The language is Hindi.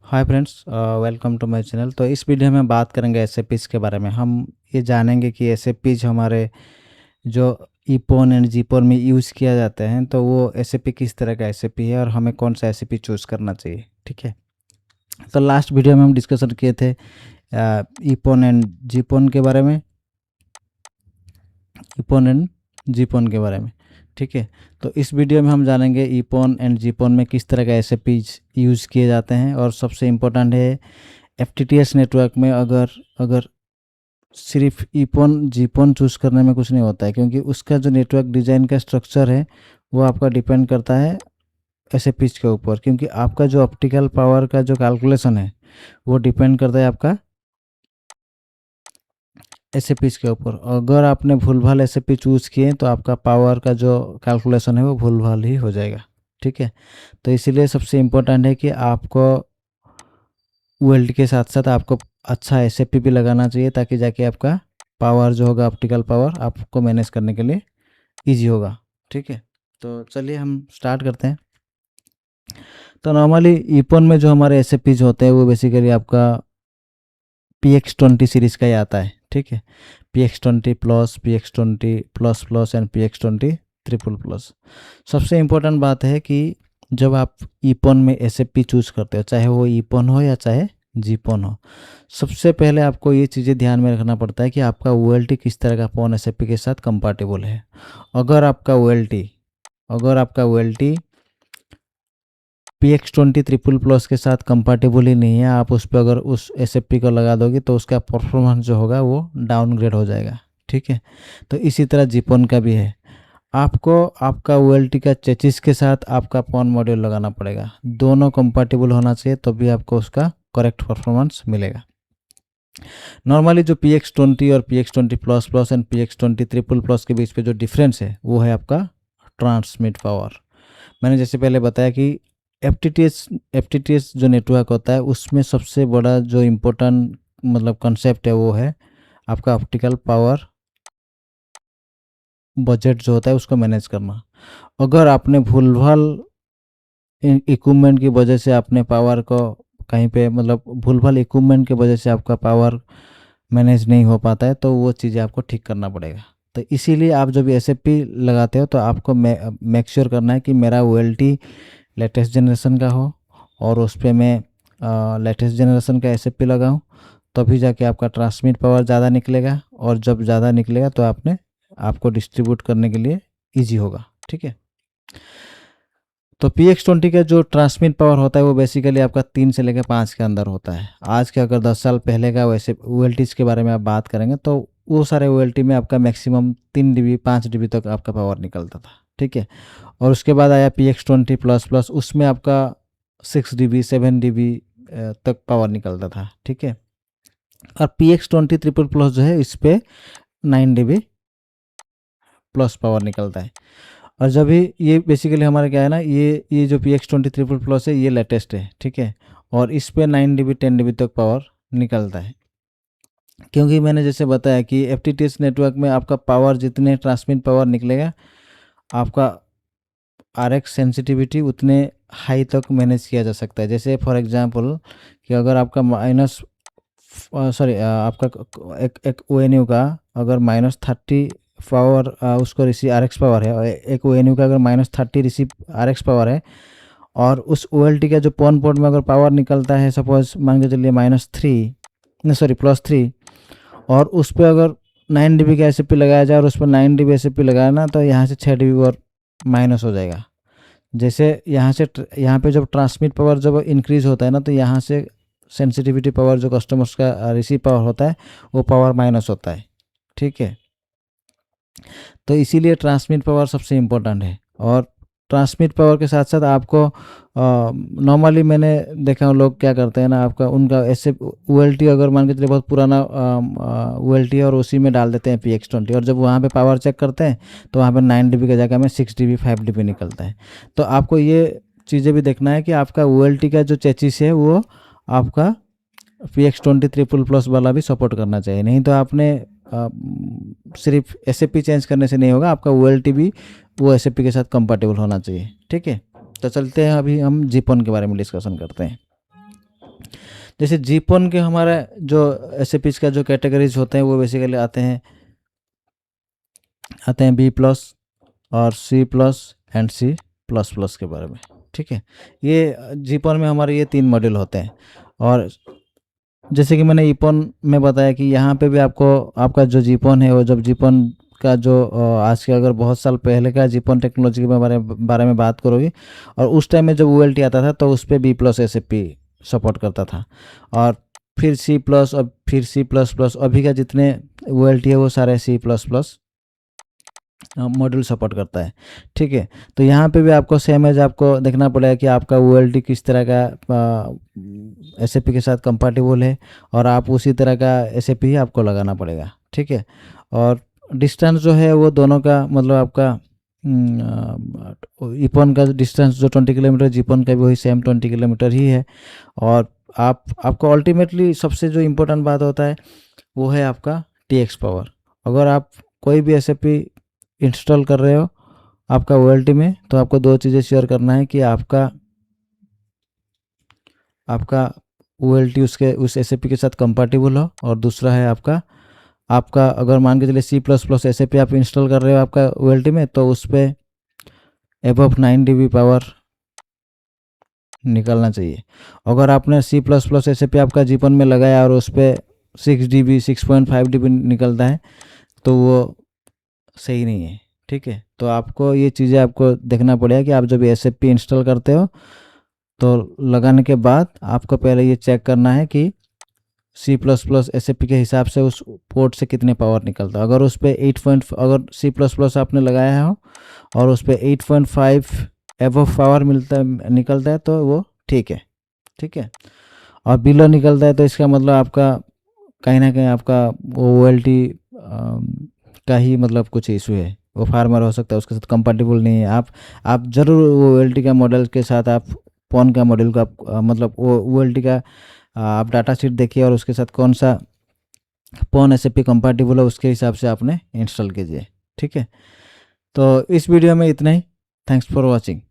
Hi friends, welcome to my channel. तो इस वीडियो में बात करेंगे एसएपीज के बारे में। हम ये जानेंगे कि एसएपीज हमारे जो ईपोन एंड जीपोन में यूज़ किया जाते हैं, तो वो एसएपी किस तरह का एसएपी है और हमें कौन सा एसएपी चूज़ करना चाहिए। ठीक है। तो लास्ट वीडियो में हम डिस्कशन किए थे ईपोन एंड जीपोन के बारे में, ईपोन एंड जीपोन के बारे में। ठीक है। तो इस वीडियो में हम जानेंगे ईपोन एंड जीपोन में किस तरह का एसएपीज यूज़ किए जाते हैं। और सबसे इम्पोर्टेंट है एफटीटीएस नेटवर्क में अगर अगर सिर्फ ईपोन जीपोन चूज़ करने में कुछ नहीं होता है, क्योंकि उसका जो नेटवर्क डिज़ाइन का स्ट्रक्चर है वो आपका डिपेंड करता है एसएपीज के ऊपर, क्योंकि आपका जो ऑप्टिकल पावर का जो कैलकुलेशन है वो डिपेंड करता है आपका एसएपीज के ऊपर। अगर आपने भूल भाल एसएपी चूज़ किए तो आपका पावर का जो कैलकुलेशन है वो भूल भाल ही हो जाएगा। ठीक है। तो इसीलिए सबसे इम्पोर्टेंट है कि आपको वेल्ड के साथ साथ आपको अच्छा एसएपी भी लगाना चाहिए, ताकि जाके आपका पावर जो होगा ऑप्टिकल पावर आपको मैनेज करने के लिए इजी होगा। ठीक है। तो चलिए हम स्टार्ट करते हैं। तो नॉर्मली ईपोन में जो हमारे एसएपीज होते हैं वो बेसिकली आपका PX20 सीरीज़ का ही आता है। ठीक है। PX20 plus, PX20 plus plus and PX20 triple plus. सबसे इम्पोर्टेंट बात है कि जब आप ईपोन में एसएपी चूज़ करते हो, चाहे वो ईपोन हो या चाहे जीपोन हो, सबसे पहले आपको ये चीज़ें ध्यान में रखना पड़ता है कि आपका OLT किस तरह का फ़ोन एसएपी के साथ कंपैटिबल है। अगर आपका OLT PX20 ट्रिपल प्लस के साथ कंपैटिबल ही नहीं है, आप उस पर अगर उस एसएपी को लगा दोगे तो उसका परफॉर्मेंस जो होगा वो डाउनग्रेड हो जाएगा। ठीक है। तो इसी तरह जीपोन का भी है। आपको आपका OLT का चेचिस के साथ आपका पॉन मॉड्यूल लगाना पड़ेगा, दोनों कंपैटिबल होना चाहिए, तो भी आपको उसका करेक्ट परफॉर्मेंस मिलेगा। नॉर्मली जो PX20 और PX20 plus plus and PX20 triple plus के बीच पे जो डिफरेंस है वो है आपका ट्रांसमिट पावर। मैंने जैसे पहले बताया कि एफटीटीएस जो नेटवर्क होता है उसमें सबसे बड़ा जो इम्पोर्टेंट मतलब कंसेप्ट है वो है आपका ऑप्टिकल पावर बजट जो होता है उसको मैनेज करना। अगर आपने भूलभाल इक्विपमेंट की वजह से आपने पावर को कहीं पे मतलब भूलभाल इक्विपमेंट की वजह से आपका पावर मैनेज नहीं हो पाता है, तो वो चीज़ें आपको ठीक करना पड़ेगा। तो इसीलिए आप जब एसएपी लगाते हो तो आपको मेक श्योर करना है कि मेरा OLT लेटेस्ट जनरेशन का हो और उस पर मैं लेटेस्ट जनरेशन का एसएपी लगाऊं, तभी जाके आपका ट्रांसमिट पावर ज़्यादा निकलेगा, और जब ज़्यादा निकलेगा तो आपको डिस्ट्रीब्यूट करने के लिए ईजी होगा। ठीक है। तो PX20 का जो ट्रांसमिट पावर होता है वो बेसिकली आपका 3 से लेकर 5 के अंदर होता है। आज के अगर 10 साल पहले का वैसे OLTs के बारे में आप बात करेंगे तो वो सारे OLT में आपका मैक्सिमम 3 dB 5 dB तक आपका पावर निकलता था। ठीक है। और उसके बाद आया PX20 प्लस प्लस, उसमें आपका 6 dB 7 dB तक पावर निकलता था। ठीक है। और PX20 ट्रिपल प्लस जो है इस पर 9 dB प्लस पावर निकलता है। और जब भी ये बेसिकली हमारा क्या है ना, ये जो PX20 ट्रिपल प्लस है ये लेटेस्ट है। ठीक है। और इस पे 9 dB 10 dB तक पावर निकलता है, क्योंकि मैंने जैसे बताया कि एफटीटीएस नेटवर्क में आपका पावर जितने ट्रांसमिट पावर निकलेगा, आपका RX सेंसिटिविटी उतने हाई तक मैनेज किया जा सकता है। जैसे फॉर एग्जांपल कि अगर आपका आपका एक ONU का अगर -30 पावर उसको रिसीव RX पावर है, और एक ONU का अगर -30 रिसीव RX पावर है, और उस OLT का जो पॉन पोर्ट में अगर पावर निकलता है सपोज मान के चलिए +3, और उस पर अगर 9 dB का एसएपी लगाया जाए और उस पर 9 dB एसएपी लगाया ना, तो यहाँ से 6 dB और माइनस हो जाएगा। जैसे यहाँ पे जब ट्रांसमिट पावर जब इंक्रीज होता है ना, तो यहाँ से सेंसिटिविटी पावर जो कस्टमर्स का रिसीव पावर होता है वो पावर माइनस होता है। ठीक है। तो इसीलिए ट्रांसमिट पावर सबसे इम्पोर्टेंट है। और ट्रांसमिट पावर के साथ साथ आपको नॉर्मली मैंने देखा लोग क्या करते हैं ना, आपका उनका ऐसे OLT अगर मान के चलिए बहुत पुराना OLT है और उसी में डाल देते हैं PX20, और जब वहाँ पे पावर चेक करते हैं तो वहाँ पे 9 dB की जगह में 6 dB 5 dB निकलता है। तो आपको ये चीज़ें भी देखना है कि आपका OLT का जो चेचिस है वो आपका PX20 ट्रिपल प्लस वाला भी सपोर्ट करना चाहिए। नहीं तो आपने सिर्फ एसएपी चेंज करने से नहीं होगा, आपका OLT भी वो एसएपी के साथ कंपैटिबल होना चाहिए। ठीक है। तो चलते हैं, अभी हम जीपोन के बारे में डिस्कशन करते हैं। जैसे जीपोन के हमारे जो एसएपीज का जो कैटेगरीज होते हैं वो बेसिकली आते हैं बी प्लस और C plus and C plus plus के बारे में। ठीक है, ये जीपोन में हमारे ये 3 मॉड्यूल होते हैं। और जैसे कि मैंने ईपोन में बताया कि यहाँ पे भी आपको आपका जो जीपोन है वो जब जीपोन का जो आज के अगर बहुत साल पहले का जीपोन टेक्नोलॉजी के बारे में बात करोगी, और उस टाइम में जब OLT आता था तो उस पर बी प्लस एस सपोर्ट करता था, और फिर सी प्लस और फिर सी प्लस प्लस, अभी का जितने OLT है वो सारे C plus plus module support करता है। ठीक है, तो यहाँ पे भी आपको सेम एज आपको देखना पड़ेगा कि आपका OLT किस तरह का SAP के साथ कंपैटिबल है, और आप उसी तरह का SAP ही आपको लगाना पड़ेगा। ठीक है, और डिस्टेंस जो है वो दोनों का मतलब आपका ईपॉन का डिस्टेंस जो 20 किलोमीटर, जीपॉन का भी वही सेम 20 किलोमीटर ही है। और आपको अल्टीमेटली सबसे जो इम्पोर्टेंट बात होता है वो है आपका TX पावर। अगर आप कोई भी SAP इंस्टॉल कर रहे हो आपका OLT में, तो आपको 2 चीज़ें शेयर करना है कि आपका OLT उस SAP के साथ कंपैटिबल हो, और दूसरा है आपका अगर मान के चलिए C++ SAP आप इंस्टॉल कर रहे हो आपका OLT में, तो उस पर एबव 9 dB पावर निकलना चाहिए। अगर आपने C++ SAP आपका जीपन में लगाया और उस पर 6 dB 6.5 dB निकलता है तो वो सही नहीं है। ठीक है, तो आपको ये चीज़ें आपको देखना पड़ेगा कि आप जब SAP इंस्टॉल करते हो तो लगाने के बाद आपको पहले ये चेक करना है कि C++ SAP के हिसाब से उस पोर्ट से कितने पावर निकलता है। अगर उस पर अगर C++ आपने लगाया हो और उस पर 8.5 एबव पावर निकलता है तो वो ठीक है। ठीक है, और बिलो निकलता है तो इसका मतलब आपका कहीं ना कहीं आपका OLT का ही मतलब कुछ इशू है, वो फार्मर हो सकता है उसके साथ कंपैटिबल नहीं है। आप ज़रूर OLT का मॉडल के साथ आप पॉन का मॉडल का मतलब OLT का आप डाटा शीट देखिए और उसके साथ कौन सा पॉन SAP कंपैटिबल है उसके हिसाब से आपने इंस्टॉल कीजिए। ठीक है, तो इस वीडियो में इतना ही। Thanks for watching.